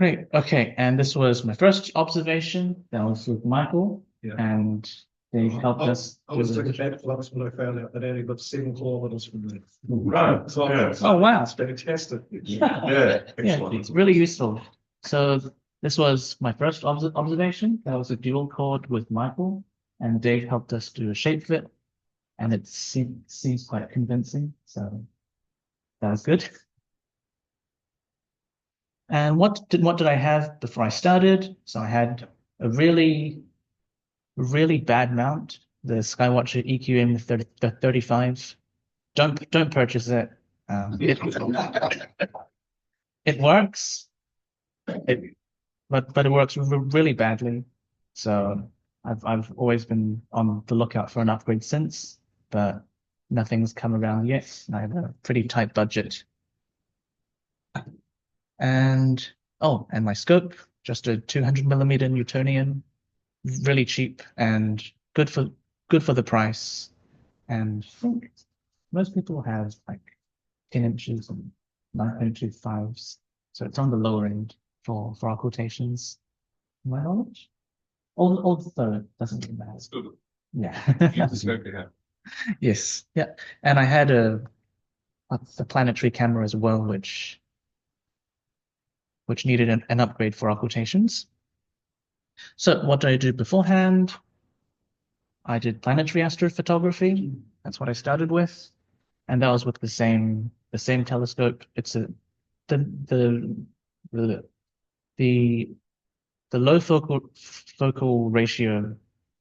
Great. Okay. And this was my first observation. That was with Michael, Yeah. and they helped us. I was taking bed flux when I found out that I only got 7 kilometers from there. Right. So Yeah. Oh, wow. it's fantastic. Yeah. Yeah, Excellent. it's really useful. So this was my first observation. That was a dual chord with Michael, and Dave helped us do a shape fit, and it seems quite convincing. So that was good. And what did I have before I started? So I had a really bad mount, the Skywatcher EQM 35. Don't purchase it. It works. But it works really badly. So I've always been on the lookout for an upgrade since, but nothing's come around yet. I have a pretty tight budget. And and my scope, just a 200 mm Newtonian, really cheap and good for the price. And I think most people have like 10 inches and 9.25s, so it's on the lower end for occultations. My knowledge. Although it doesn't really matter. That's good. Yeah. Use the scope you have. Yes. Yeah. And I had a planetary camera as well, which needed an upgrade for occultations. So what did I do beforehand? I did planetary astrophotography. That's what I started with, and that was with the same telescope. It's a the the the the low focal ratio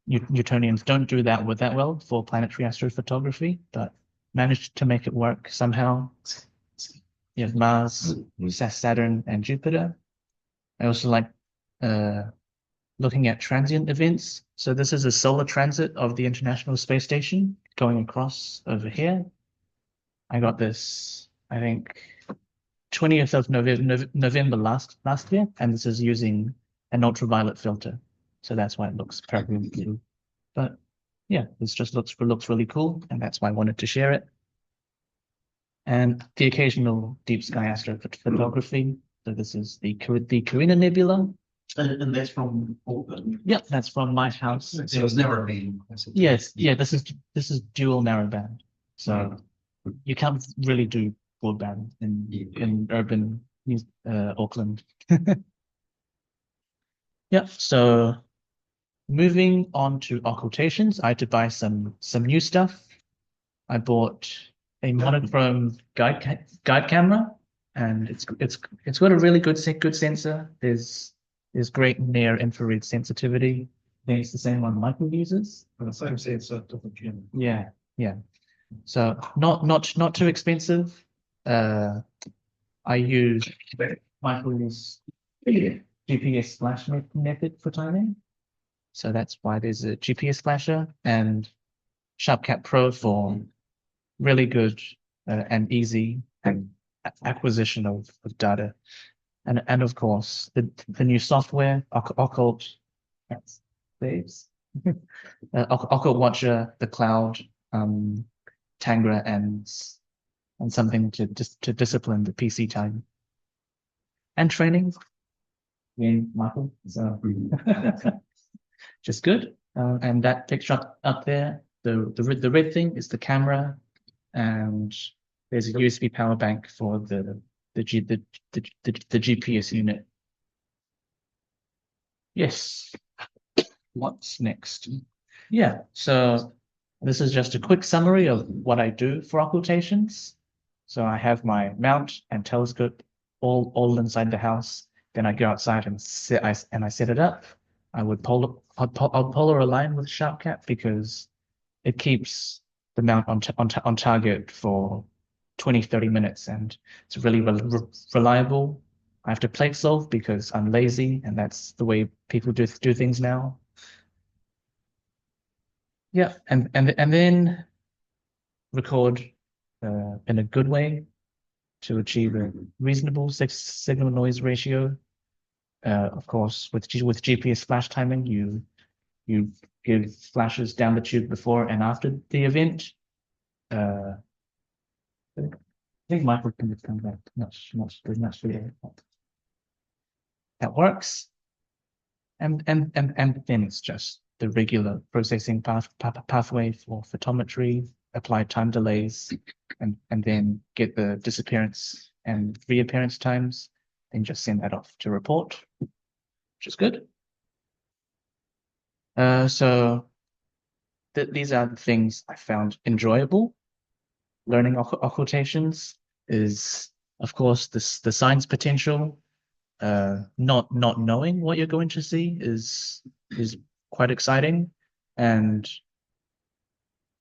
Newtonians don't do that well for planetary astrophotography, but managed to make it work somehow. You have Mars, Saturn, and Jupiter. I also like looking at transient events. So this is a solar transit of the International Space Station going across over here. I got this, I think, 20th of November last year, and this is using an ultraviolet filter. So that's why it looks purple blue. But yeah, this just looks really cool, and that's why I wanted to share it. And the occasional deep sky astrophotography. So this is the Carina Nebula. And that's from Auckland. Yep, that's from my house. So it's never been. Yes, yeah, this is dual narrowband. So you can't really do broadband in urban Auckland. Yeah, so moving on to occultations, I had to buy some new stuff. I bought a monochrome guide camera, and it's got a really good sensor. There's great near infrared sensitivity. I think it's the same one Michael uses. The same sensor, different camera. Yeah, yeah. So not too expensive. I use Michael's GPS flash method for timing. So that's why there's a GPS flasher, and SharpCat Pro for really good and easy acquisition of data. And of course the new software, Occult, that's Dave's. Occult Watcher, the cloud, Tangra, and something to discipline the PC time and training. In Michael, so just good. And that picture up there, the red thing is the camera, and there's a USB power bank for the GPS unit. Yes. What's next? Yeah, so this is just a quick summary of what I do for occultations. So I have my mount and telescope all inside the house. Then I go outside and I set it up. I'll polar align with SharpCat because it keeps the mount on target for 20-30 minutes, and it's really reliable. I have to plate solve because I'm lazy, and that's the way people do things now. Yeah, and then record in a good way to achieve a reasonable signal noise ratio. Of course, with GPS flash timing, you give flashes down the tube before and after the event. I think Michael can come back. Not sure. that works. And then it's just the regular processing pathway for photometry, apply time delays, and then get the disappearance and reappearance times, then just send that off to report, which is good. So these are the things I found enjoyable. Learning occultations is, of course, the science potential. Not knowing what you're going to see is quite exciting, and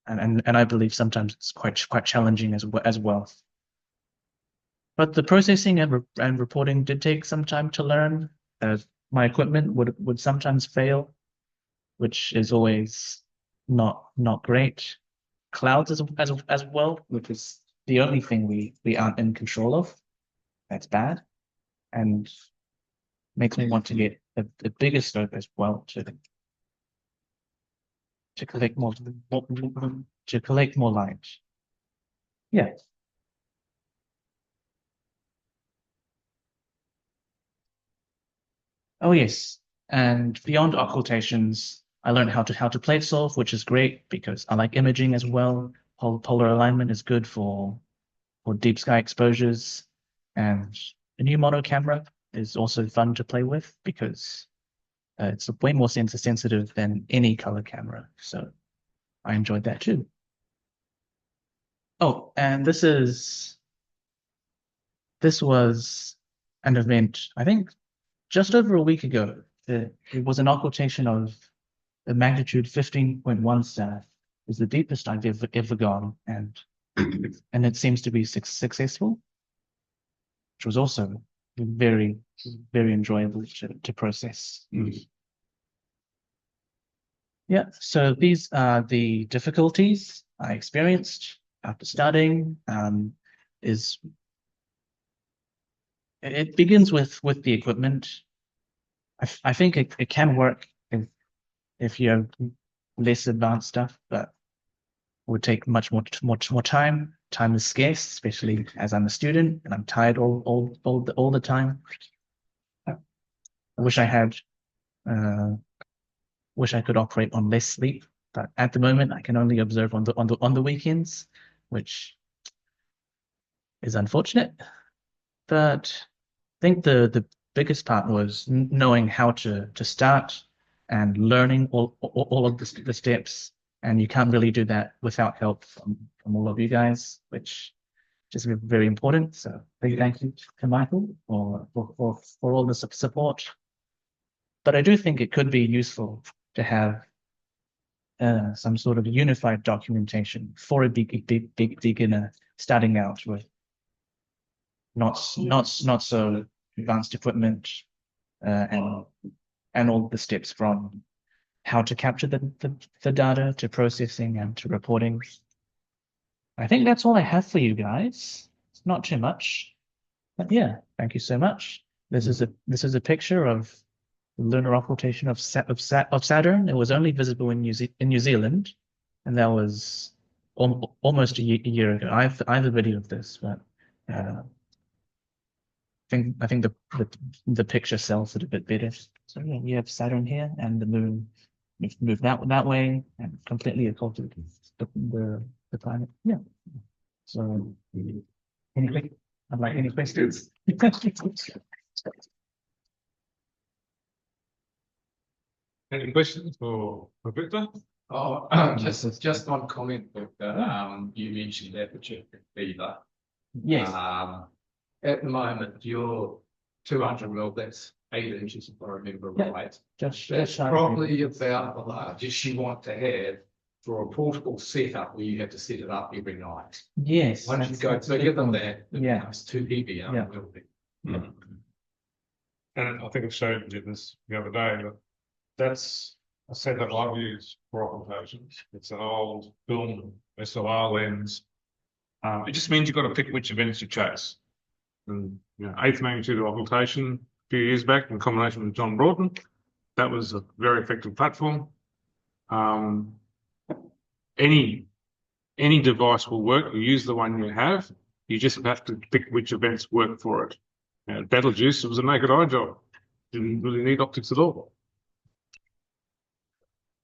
I believe sometimes it's quite challenging as well. But the processing and reporting did take some time to learn. My equipment would sometimes fail, which is always not great. Clouds as well, which is the only thing we aren't in control of. That's bad, and makes me want to get a bigger scope as well to collect more light. Yeah. Oh yes. And beyond occultations, I learned how to plate solve, which is great because I like imaging as well. Polar alignment is good for deep sky exposures, and the new mono camera is also fun to play with because it's way more sensor sensitive than any color camera. So I enjoyed that too. Oh, and this was an event, I think just over a week ago. It was an occultation of a magnitude 15.1 star. It was the deepest I've ever gone, and it seems to be successful, which was also very enjoyable to process. Yeah, so these are the difficulties I experienced after starting. It begins with the equipment. I think it can work if you have less advanced stuff, but it would take much more time. Time is scarce, especially as I'm a student and I'm tired all the time. I wish I had wish I could operate on less sleep, but at the moment I can only observe on the weekends, which is unfortunate. But I think the biggest part was knowing how to start and learning all of the steps. And you can't really do that without help from all of you guys, which is very important. So big thank you to Michael for all the support. But I do think it could be useful to have some sort of unified documentation for a big beginner starting out with not so advanced equipment, and all the steps from how to capture the data to processing and to reporting. I think that's all I have for you guys. It's not too much, but yeah, thank you so much. This is a picture of the lunar occultation of Saturn. It was only visible in New Zealand, and that was almost a year ago. I have a video of this, but I think the picture sells it a bit better. So yeah, you have Saturn here, and the moon moved that way and completely occulted the planet. Yeah. So any questions? Any questions for Victor? Oh, just one comment that you mentioned aperture fever. Yes. At the moment, you're 200 mil, that's 8 inches, if I remember right. That's probably about the largest you want to have for a portable setup where you have to set it up every night. Yes. Once you go bigger than that, it becomes too heavy. And I think I showed you this the other day, but that's a setup I've used for occultations. It's an old film SLR lens. It just means you've got to pick which events you chase. And, 8th magnitude occultation a few years back in combination with John Broughton. That was a very effective platform. Any device will work. You use the one you have. You just have to pick which events work for it. Betelgeuse, it was a naked eye job. didn't really need optics at all.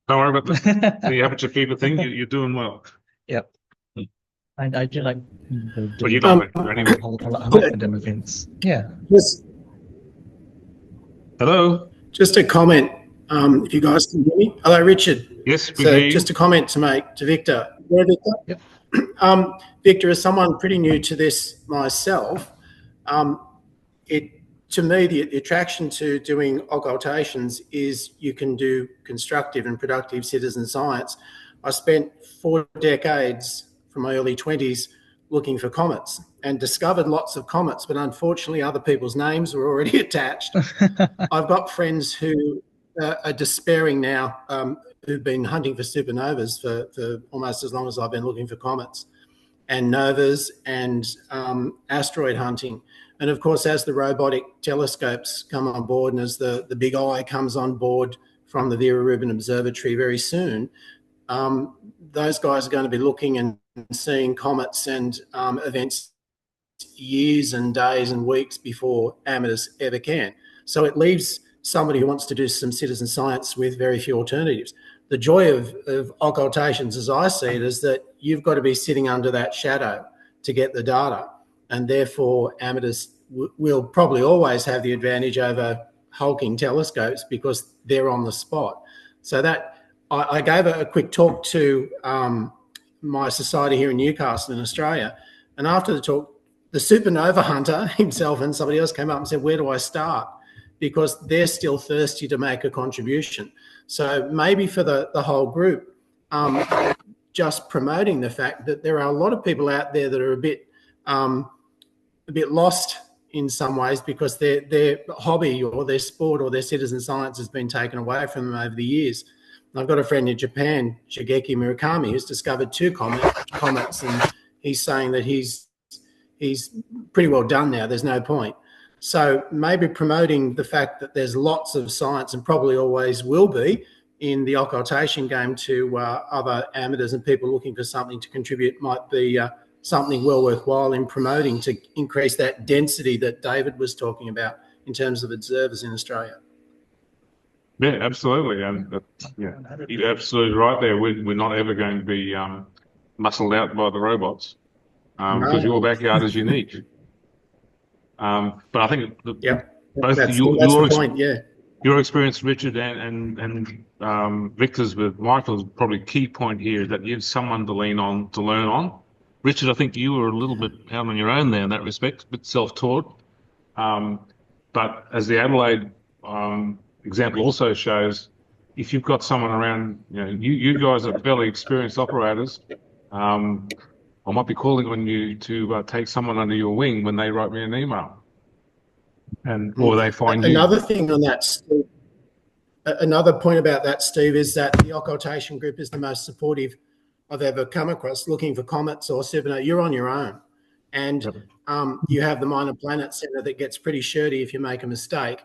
Don't worry about the aperture keeper thing. You're doing well. Yep. I do like But you don't anyway. I like the demo events. Yeah. Hello. Just a comment, if you guys can hear me. Hello, Richard. Yes, we So hear you. just a comment to make to Victor. Yeah, Victor? Yep. Victor, as someone pretty new to this myself, to me, the attraction to doing occultations is you can do constructive and productive citizen science. I spent 4 decades from my early 20s looking for comets and discovered lots of comets, but unfortunately other people's names were already attached. I've got friends who are despairing now, who've been hunting for supernovas for almost as long as I've been looking for comets and novas and asteroid hunting. And of course, as the robotic telescopes come on board and as the big eye comes on board from the Vera Rubin Observatory very soon, those guys are going to be looking and seeing comets and events years and days and weeks before amateurs ever can. So it leaves somebody who wants to do some citizen science with very few alternatives. The joy of occultations, as I see it, is that you've got to be sitting under that shadow to get the data. And therefore, amateurs will probably always have the advantage over hulking telescopes because they're on the spot. So that I gave a quick talk to my society here in Newcastle in Australia. And after the talk, the supernova hunter himself and somebody else came up and said, where do I start? Because they're still thirsty to make a contribution. So maybe for the whole group, just promoting the fact that there are a lot of people out there that are a bit lost in some ways because their hobby or their sport or their citizen science has been taken away from them over the years. And I've got a friend in Japan, Shigeki Murakami, who's discovered 2 comets, and he's saying that he's pretty well done now. There's no point. So maybe promoting the fact that there's lots of science and probably always will be in the occultation game to other amateurs and people looking for something to contribute might be something well worthwhile in promoting to increase that density that David was talking about in terms of observers in Australia. Yeah, absolutely. And yeah, you're absolutely right there. We're not ever going to be muscled out by the robots because your backyard is unique. But I think both that's the point, yeah. Your experience, Richard, and Victor's with Michael, is probably a key point here is that you have someone to lean on, to learn on. Richard, I think you were a little bit out on your own there in that respect, a bit self-taught. But as the Adelaide example also shows, if you've got someone around, you guys are fairly experienced operators. I might be calling on you to take someone under your wing when they write me an email, or they find you. Another thing on that, Steve, another point about that, Steve, is that the occultation group is the most supportive I've ever come across. Looking for comets or supernova, you're on your own, and you have the Minor Planet Centre that gets pretty shirty if you make a mistake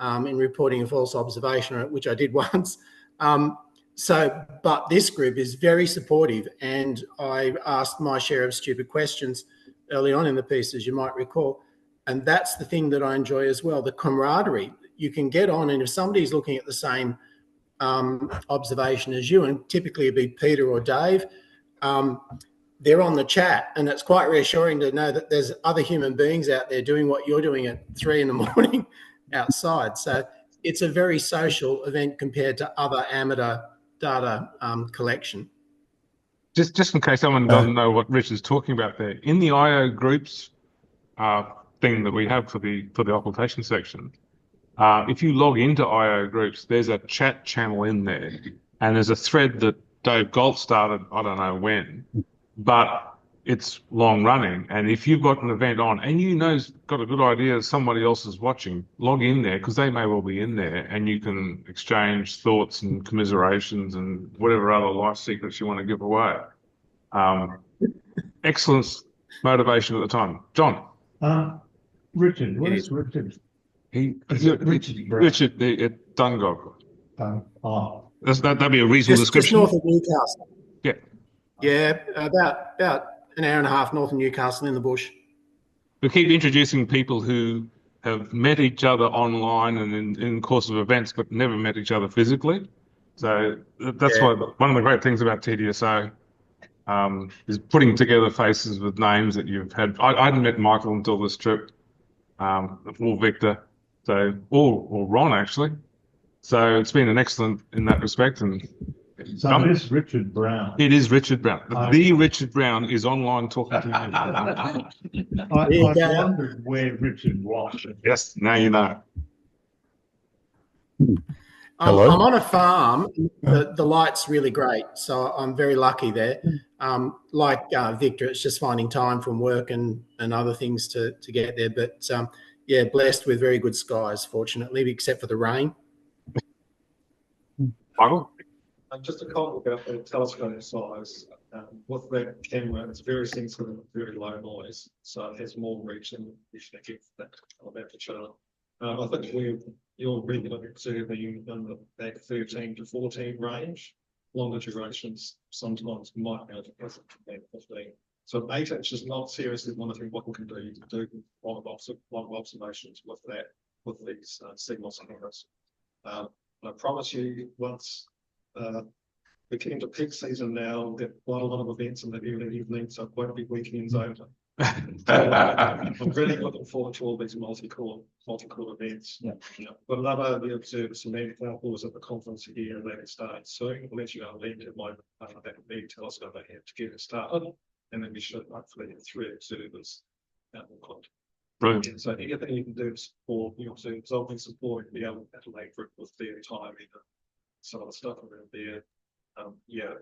in reporting a false observation, which I did once. But this group is very supportive, and I asked my share of stupid questions early on in the piece, as you might recall, and that's the thing that I enjoy as well, the camaraderie. You can get on, and if somebody's looking at the same observation as you, and typically it'd be Peter or Dave, they're on the chat, and it's quite reassuring to know that there's other human beings out there doing what you're doing at 3 a.m. outside. So it's a very social event compared to other amateur data collection. Just in case someone doesn't know what Richard's talking about there, in the IO groups thing that we have for the occultation section, if you log into IO groups, there's a chat channel in there, and there's a thread that Dave Galt started, I don't know when, but it's long running. And if you've got an event on and got a good idea that somebody else is watching, log in there because they may well be in there, and you can exchange thoughts and commiserations and whatever other life secrets you want to give away. Excellent motivation at the time. John. Richard, what is Richard? Richard at Dungog. That'd be a reasonable description. Just north of Newcastle. Yeah. Yeah, about an hour and a half north of Newcastle in the bush. We keep introducing people who have met each other online and in the course of events, but never met each other physically. So that's Yeah. one of the great things about TDSO is putting together faces with names that you've had. I hadn't met Michael until this trip, or Victor, or Ron actually. So it's been an excellent in that respect. And So it is Richard Brown. it is Richard Brown. I- The Richard Brown is online talking to you. I There you go. wondered where Richard was. Yes, now you know. I'm Hello? on a farm. The light's really great, so I'm very lucky there. Like Victor, it's just finding time from work and other things to get there. But yeah, blessed with very good skies, fortunately, except for the rain. Michael? Just a comment about the telescope size. With that camera, it's very sensitive, very low noise, so it has more reach than you should get for that kind of aperture. I think you're regularly observing in the back 13 to 14 range. Longer durations sometimes might be able to pass it to back 15. So 8 inch is not seriously monitoring what we can do. You can do a lot of observations with that, with these signal cameras. I promise you, once we get into peak season now, we'll get quite a lot of events in the early evening, so quite a big weekends over. I'm really looking forward to all these multi-core events. Yeah. But another the observers and example was at the conference here and that starts soon. I'll let you know link to my that big telescope I have to get it started, and then we should hopefully have 3 observers out in Auckland. Brilliant. So anything you can do to support the observers, I'll support and be able to late group with their time and some of the stuff around there. Yeah,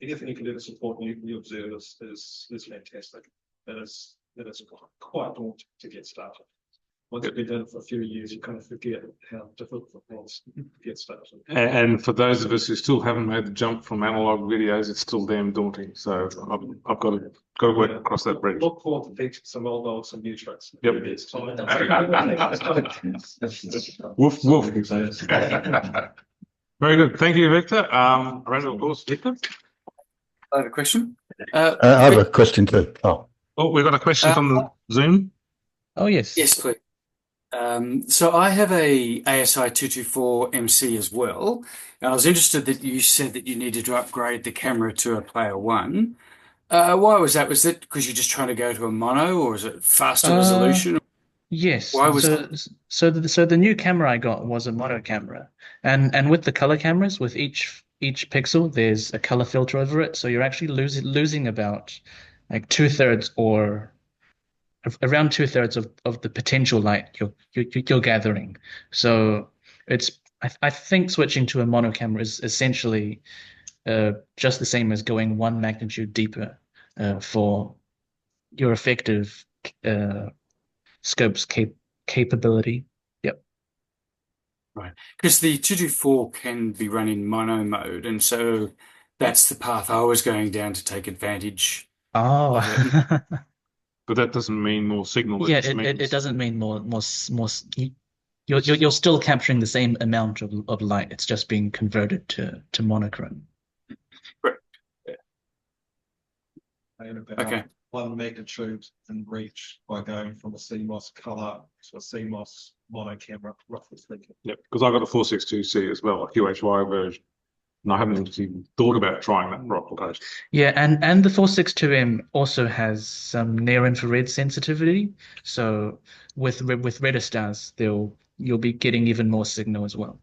anything you can do to support the observers is fantastic. That is quite daunting to get started. Once you've been doing it for a few years, you kind of forget how difficult it was to get started. And for those of us who still haven't made the jump from analog videos, it's still damn daunting. So I've got to work across that bridge. Look forward to teaching some old dogs some new tricks. Yep. It's time. Woof woof. Very good. Thank you, Victor. Round of applause, Victor. I have a question. I have a question too. Oh, we've got a question from the Zoom. Oh, yes. Yes, please. So I have a ASI 224 MC as well. And I was interested that you said that you needed to upgrade the camera to a Player One. Why was that? Was it because you're just trying to go to a mono, or is it faster resolution? Yes. Why was so the new camera I got was a mono camera, and with the color cameras, with each pixel, there's a color filter over it, so you're actually losing about like 2/3 or around 2/3 of the potential light you're gathering. So I think switching to a mono camera is essentially just the same as going one magnitude deeper for your effective scope's capability. Yep. Right. Because the 224 can be run in mono mode, and so that's the path I was going down to take advantage. Oh. But that doesn't mean more signal. Yeah, it doesn't mean more. You're still capturing the same amount of light. It's just being converted to monochrome. Okay. 1 magnitude in reach by going from a CMOS color to a CMOS mono camera, roughly speaking. Yep, because I got a 462C as well, a QHY version. And I haven't even thought about trying that for occultation. Yeah, and the 462M also has some near infrared sensitivity. So with redder stars, you'll be getting even more signal as well.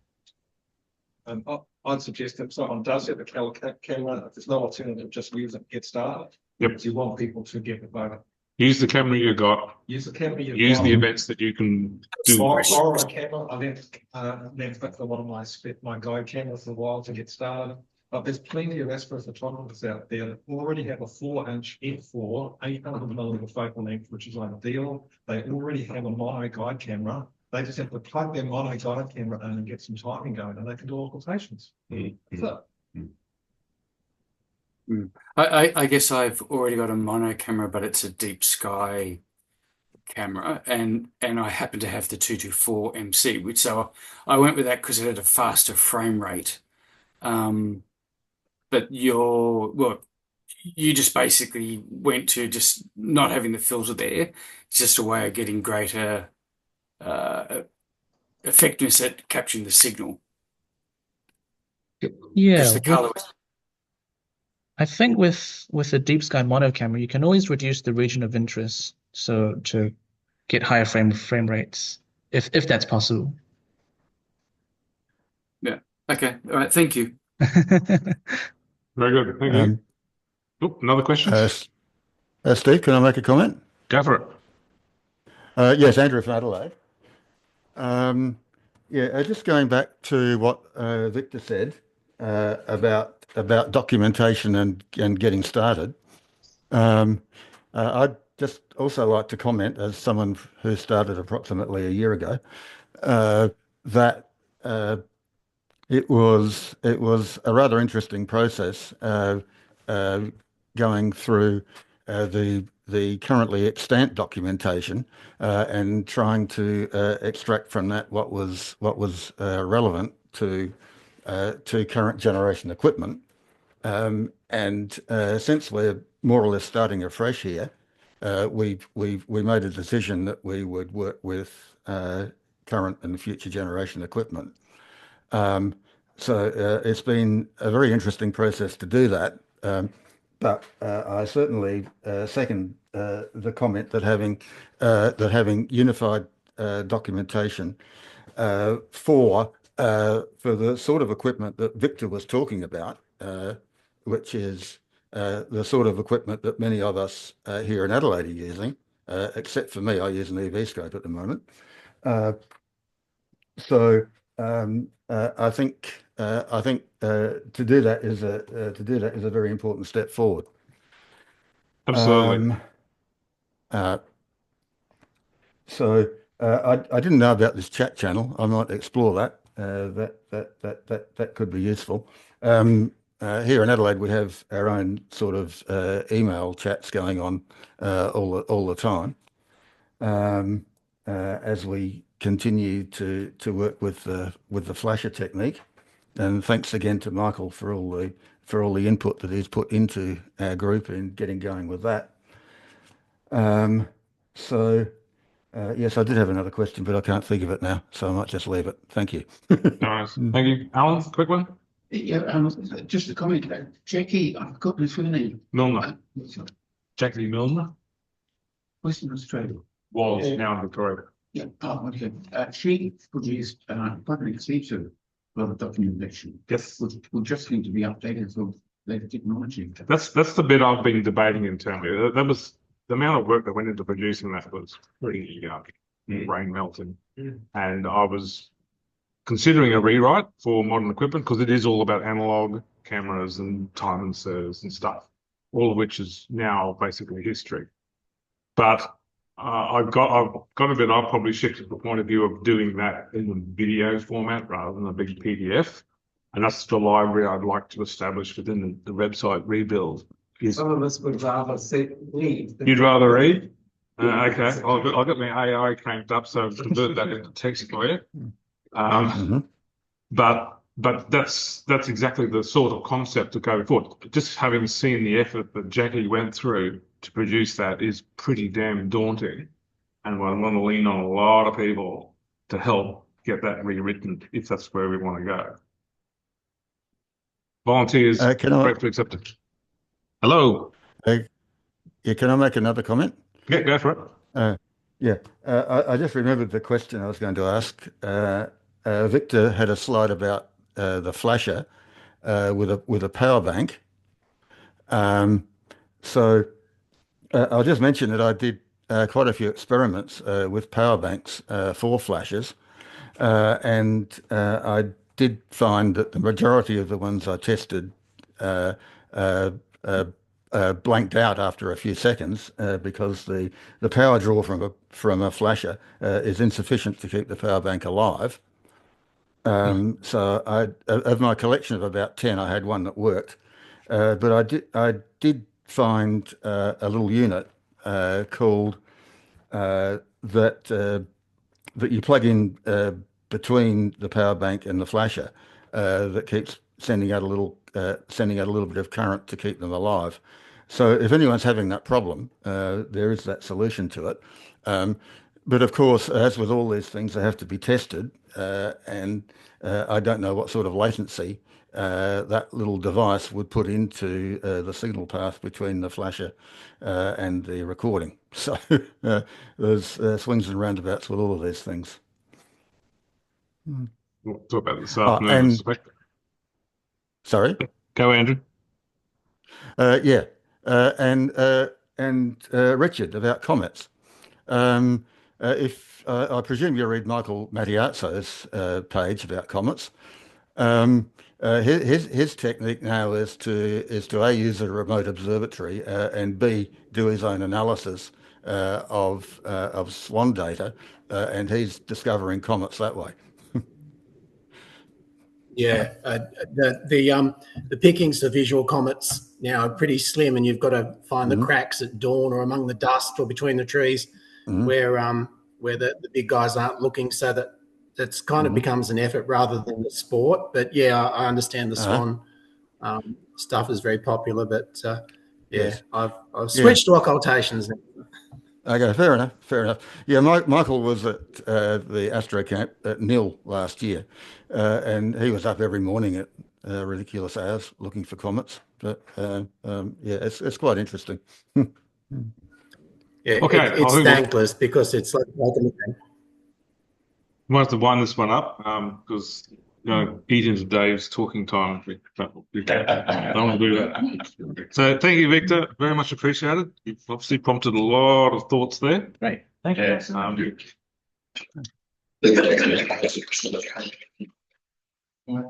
I'd suggest if someone does have a camera, if there's no alternative, just use it, get started. Yep. You want people to get the photo. Use the camera you got. Use the camera you Use got. the events that you can do. Borrow a camera. I left back a lot of my guide cameras for a while to get started. But there's plenty of astrophotographers out there that already have a 4-inch f4, 800mm focal length, which is ideal. They already have a mono guide camera. They just have to plug their mono guide camera in and get some timing going, and they can do occultations. That's it. I guess I've already got a mono camera, but it's a deep sky camera, and I happen to have the 224 MC, which so I went with that because it had a faster frame rate. But you just basically went to just not having the filter there. It's just a way of getting greater effectiveness at capturing the signal. Yeah, Because the color I think with a deep sky mono camera, you can always reduce the region of interest so to get higher frame rates if that's possible. Yeah. Okay. All right. Thank you. Very good. Thank you. Oh, another question? Steve, can I make a comment? Go for it. Yes, Andrew from Adelaide. Just going back to what Victor said about documentation and getting started. I'd just also like to comment, as someone who started approximately a year ago, that it was a rather interesting process going through the currently extant documentation and trying to extract from that what was relevant to current generation equipment. Since we're more or less starting afresh here, we made a decision that we would work with current and future generation equipment. It's been a very interesting process to do that. But I certainly second the comment that having unified documentation for the sort of equipment that Victor was talking about, which is the sort of equipment that many of us here in Adelaide are using, except for me, I use an EV scope at the moment. I think to do that is a very important step forward. Absolutely. I didn't know about this chat channel. I might explore that. That could be useful. Here in Adelaide, we have our own sort of email chats going on all the time as we continue to work with the flasher technique. And thanks again to Michael for all the input that he's put into our group and getting going with that. Yes, I did have another question, but I can't think of it now, so I might just leave it. Thank you. Nice. Thank you. Alan, quick one. Yeah, just a comment about Jackie. I've got his full name. Milner. Jackie Milner Western Australia. was now in Victoria. Yeah. Oh, okay. She produced quite an extensive lot of documentation. Yes. Which will just need to be updated for later technology. That's the bit I've been debating internally. That was the amount of work that went into producing that was pretty brain melting. And I was considering a rewrite for modern equipment because it is all about analog cameras and time inserters and stuff, all of which is now basically history. But I've got a bit. I've probably shifted to the point of view of doing that in the video format rather than a big PDF, and that's the library I'd like to establish within the website rebuild. Some of us would rather read. You'd rather read? Okay, I'll get my AI cranked up so convert that into text for you. But that's exactly the sort of concept to go forward. Just having seen the effort that Jackie went through to produce that is pretty damn daunting, and I want to lean on a lot of people to help get that rewritten if that's where we want to go. Volunteers, gratefully accepted. Hello. Can I make another comment? Yeah, go for it. I just remembered the question I was going to ask. Victor had a slide about the flasher with a power bank. I'll just mention that I did quite a few experiments with power banks for flashers, and I did find that the majority of the ones I tested blanked out after a few seconds because the power draw from a flasher is insufficient to keep the power bank alive. Of my collection of about 10, I had one that worked, but I did find a little unit called that you plug in between the power bank and the flasher that keeps sending out a little bit of current to keep them alive. So if anyone's having that problem, there is that solution to it. But of course, as with all these things, they have to be tested, and I don't know what sort of latency that little device would put into the signal path between the flasher and the recording. So there's swings and roundabouts with all of these things. We'll talk about it this afternoon. I And suspect. sorry, Go, Andrew. yeah, and Richard about comets. If I presume you read Michael Mattiazzo's page about comets, his technique now is to A, use a remote observatory, and B, do his own analysis of SWAN data, and he's discovering comets that way. Yeah, the pickings of visual comets now are pretty slim, and you've got to find the cracks at dawn or among the dust or between the trees, where the big guys aren't looking. So that's kind of becomes an effort rather than a sport. But yeah, I understand the swan stuff is very popular. But Yes. I've switched to occultations now. Okay, fair enough, fair enough. Yeah, Michael was at the Astro Camp at Nil last year, and he was up every morning at ridiculous hours looking for comets. But yeah, it's quite interesting. Yeah, Okay, it's thankless because it's like anything. We might have to wind this one up because eat into Dave's talking time. I don't want to do that. So thank you, Victor. Very much appreciated. You've obviously prompted a lot of thoughts there. Great. Thank you. Yeah,